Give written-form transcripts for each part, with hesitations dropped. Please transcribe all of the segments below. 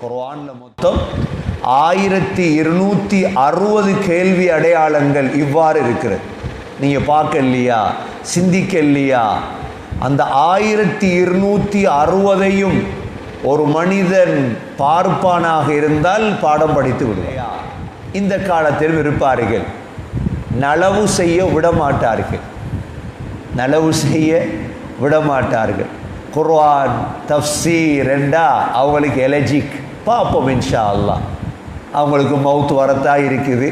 குர்ஆன்ல மொத்தம் 1260 கேள்வி அடையாளங்கள் இவ்வாறு இருக்கிறது. நீங்க பார்க்கலையா, சிந்திக்கலையா? அந்த 1260ஐயும் ஒரு மனிதன் பார்ப்பானாக இருந்தால் பாடம் படித்து விடுவார். இந்த காலத்தில் இருப்பார்கள், நலவு செய்ய விடமாட்டார்கள், நலவு செய்ய விடமாட்டார்கள். குர்ஆன் தஃப்சீர் என்றா அவங்களுக்கு எலர்ஜிக். பார்ப்போம் இன்ஷா அல்லாஹ். அவங்களுக்கு மவுத் வரத்தா இருக்குது,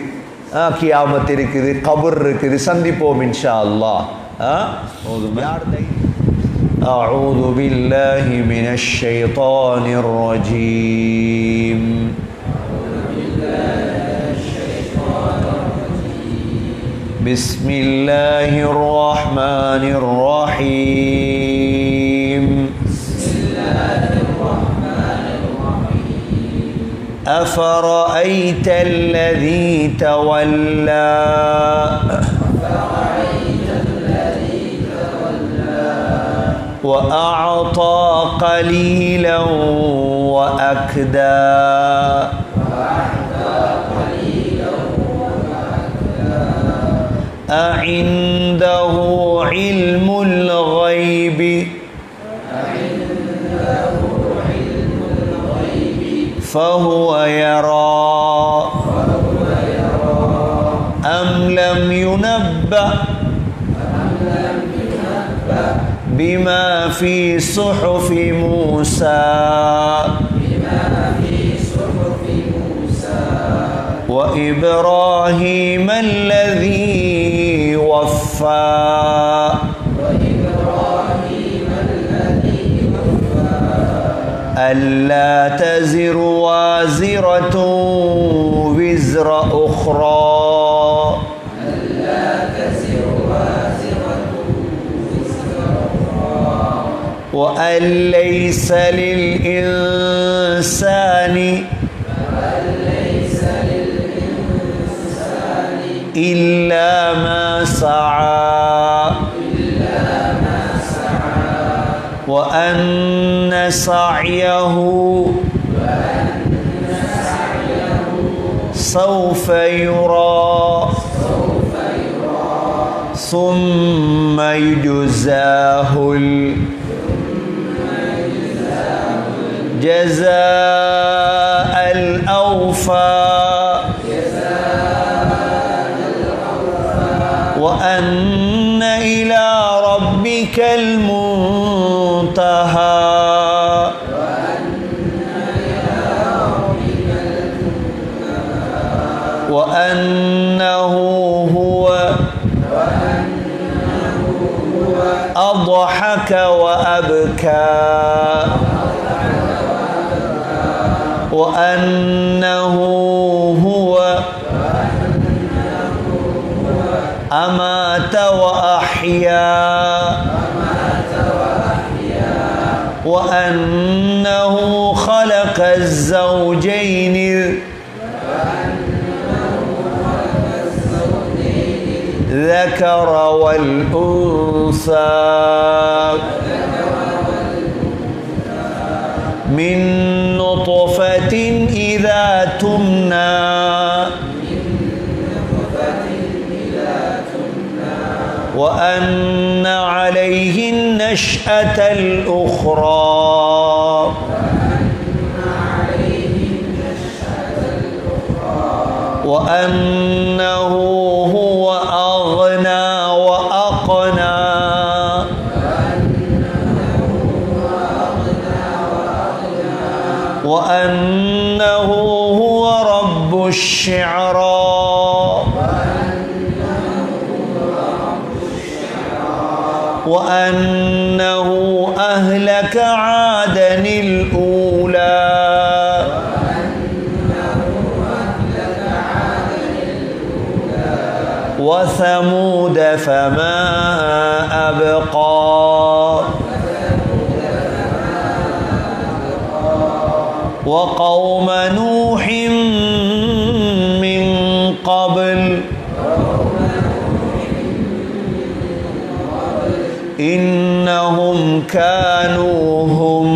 கியாமத் இருக்குது, கபர் இருக்குது, சந்திப்போம் இன்ஷா அல்லாஹ். أعوذ بالله من الشيطان الرجيم. بسم الله الرحمن الرحيم. أفرأيت الذي تولى وأعطى قليلا وأكدى أعنده علم الغيب فهو يرى أم لم ينبأ بما في صحف موسى وإبراهيم الذي وفى ألا تزر وازرة وزر أخرى وأن ليس للإنسان إلا ما سعى وأن سعيه سوف يرى ثم يجزاه الجزاء الأوفى وأن إلى ربك المنتهى وأنه هو أضحك وأبكى وأنه هو أمات وأحيا وأنه خلق الزوجين الذكر والأنثى من نطفة إذا تمنى وأن عليه النشأة الأخرى وأنه هو أغنى وأقنى وأنه هو رب الشعرى وأنه أهلك عادا الأولى وثمود فما أبقى وقوم نوح من قبل إنهم كانوا هم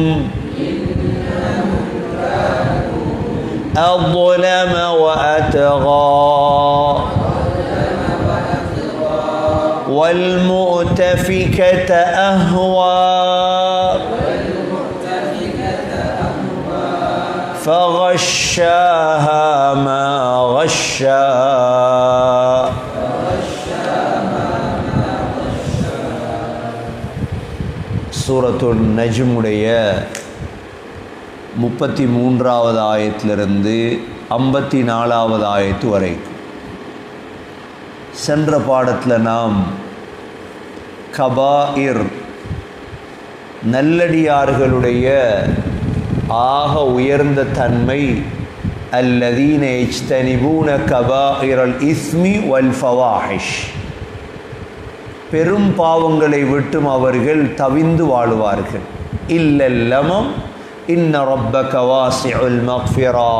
أظلم وأطغى والمؤتفكة أهوى فغشاها ما غشى சூரத்துன் நஜ்முடைய 33வது ஆயத்திலிருந்து 54வது ஆயத்து வரைக்கும். சென்ற பாடத்தில் நாம் கபாயிர் நல்லடியார்களுடைய ஆக உயர்ந்த தன்மை அல்லதீன யஜ்தனிபூன கபாயிரல் இஸ்மி வல் ஃபவாஹிஷ், பெரும் பாவங்களை விட்டும் அவர்கள் தவிந்து வாழுவார்கள். இல்லல்லமம் இன்ன ரப்பக வாசிஉல் மக்ஃபிரா,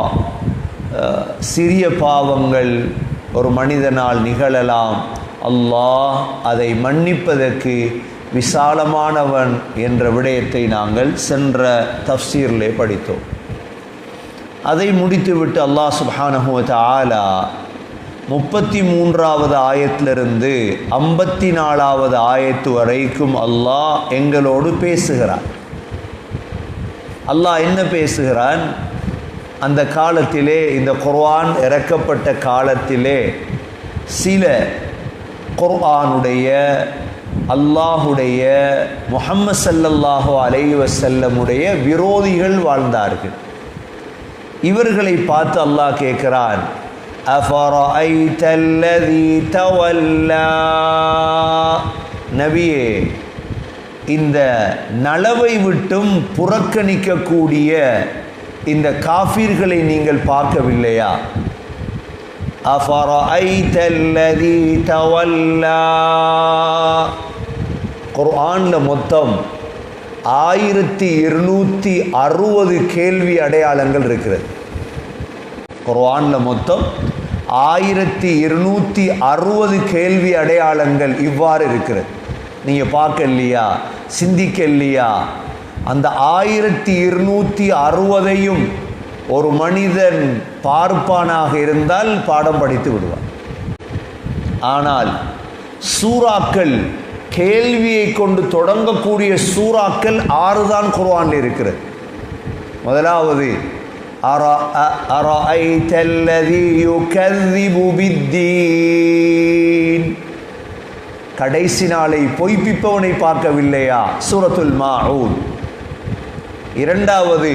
சிறிய பாவங்கள் ஒரு மனிதனால் நிகழலாம், அல்லாஹ் அதை மன்னிப்பதற்கு விசாலமானவன் என்ற விடயத்தை நாங்கள் சென்ற தஃப்சீரிலே படித்தோம். அதை முடித்துவிட்டு அல்லாஹ் சுப்ஹானஹு வ தஆலா 33வது ஆயத்திலிருந்து 54வது ஆயத்து வரைக்கும் அல்லாஹ் எங்களோடு பேசுகிறான். அல்லாஹ் என்ன பேசுகிறான்? அந்த காலத்திலே, இந்த குர்ஆன் இறக்கப்பட்ட காலத்திலே சில குர்ஆனுடைய, அல்லாஹுடைய, முஹம்மது ஸல்லல்லாஹு அலைஹி வஸல்லமுடைய விரோதிகள் வாழ்ந்தார்கள். இவர்களை பார்த்து அல்லாஹ் கேட்கிறான், அஃபரஐத அல்லதி தவல்லா, நபியே, இந்த நலவை விட்டும் புறக்கணிக்கக்கூடிய இந்த காஃபிர்களை நீங்கள் பார்க்கவில்லையா? அஃபரஐத அல்லதி தவல்லா. குர்ஆனில் மொத்தம் 1260 கேள்வி அடையாளங்கள் இருக்கிறது. குர்ஆனில் மொத்தம் 1260 கேள்வி அடையாளங்கள் இவ்வாறு இருக்கிறது. நீங்கள் பார்க்கலையா, சிந்திக்கலையா? அந்த 1260ஐயும் ஒரு மனிதன் பார்ப்பானாக இருந்தால் பாடம் படித்து விடுவான். ஆனால் சூறாக்கள், கேள்வியை கொண்டு தொடங்கக்கூடிய சூறாக்கள் 6 தான் குர்ஆனில் இருக்கிறது. முதலாவது அரஐத அல்லதி யுகذிபு பித்தீன், கடைசி நாளை பொய்ப்பிப்பவனை பார்க்கவில்லையா? சூரத்துல் மாஊன். இரண்டாவது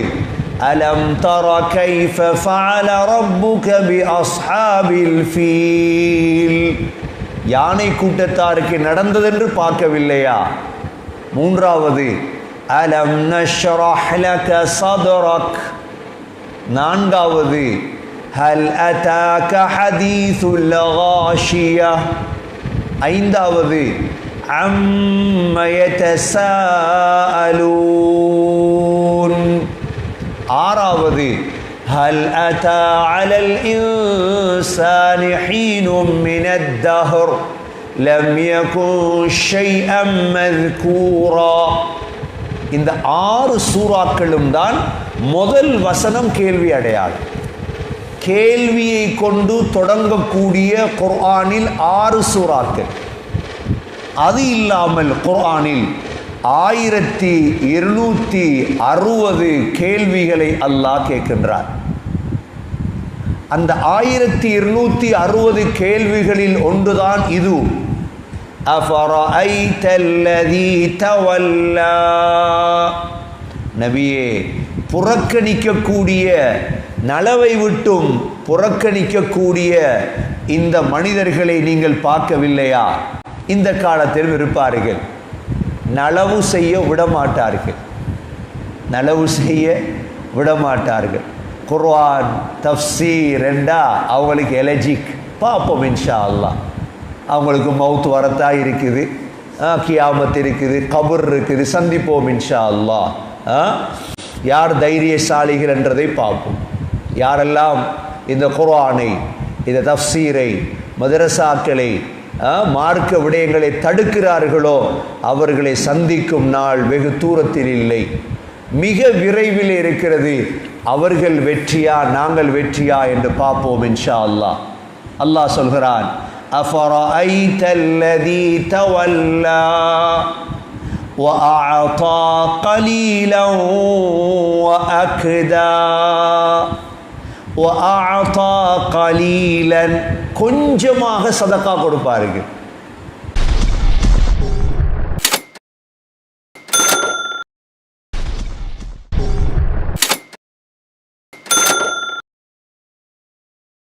அலம் தர கைஃப ஃபஅல ரப்புக பி அஸ்ஹாபில் ஃபீல், யானை கூட்டத்தாருக்கு நடந்ததென்று பார்க்கவில்லையா? மூன்றாவது அலம் நஷ்ரஹ் லக ஸத்ரக். நான்காவது ஹல் அதாக ஹதீசுல் காஷியா. ஐந்தாவது அம்ம யதசாஅலூன். ஆறாவது ஹல் அத்தா அலல் இன்சானி ஹீனும் மினத் தஹர் லம் யகுன் ஷைஅம் மذ்கூரா. இந்த 6 சூறாக்களும் தான் முதல் வசனம் கேள்வி அடையாளம். கேள்வியை கொண்டு தொடங்கக்கூடிய குர்ஆனில் 6 சூறாக்கள். அது இல்லாமல் குர்ஆனில் 1260 கேள்விகளை அல்லாஹ் கேட்கின்றார். அந்த 1260 கேள்விகளில் ஒன்றுதான் இது. அஃபரஐத அல்லதி தவல்லா, நபியே, புறக்கணிக்கக்கூடிய, நலவை விட்டும் புறக்கணிக்கக்கூடிய இந்த மனிதர்களை நீங்கள் பார்க்கவில்லையா? இந்த காலத்தில் இருப்பார்கள், நலவு செய்ய விடமாட்டார்கள், நலவு செய்ய விடமாட்டார்கள். குர்ஆன் தஃப்சீர் ரெண்டா அவங்களுக்கு எலர்ஜிக். பார்ப்போம் இன்ஷா அல்லாஹ். அவங்களுக்கு மவுத் வரத்தா இருக்குது, கியாமத் இருக்குது, கபர் இருக்குது, சந்திப்போம் இன்ஷா அல்லாஹ். யார் தைரியசாலிகள் என்றதை பார்ப்போம். யாரெல்லாம் இந்த குர்ஆனை, இந்த தஃப்சீரை, மதரசாக்களை, மார்க்க விடயங்களை தடுக்கிறார்களோ அவர்களை சந்திக்கும் நாள் வெகு தூரத்தில் இல்லை. மிக விரைவில் இருக்கிறது. அவர்கள் வெற்றியா நாங்கள் வெற்றியா என்று பார்ப்போம் இன்ஷா அல்லாஹ். அல்லாஹ் சொல்கிறான், அஃபரஐதல்லதீ தவல்லா வஅஅதா கலீலன் வஅக்தா. வஅஅதா கலீலன், கொஞ்சமாக சதக்கா கொடுப்பார்கள்.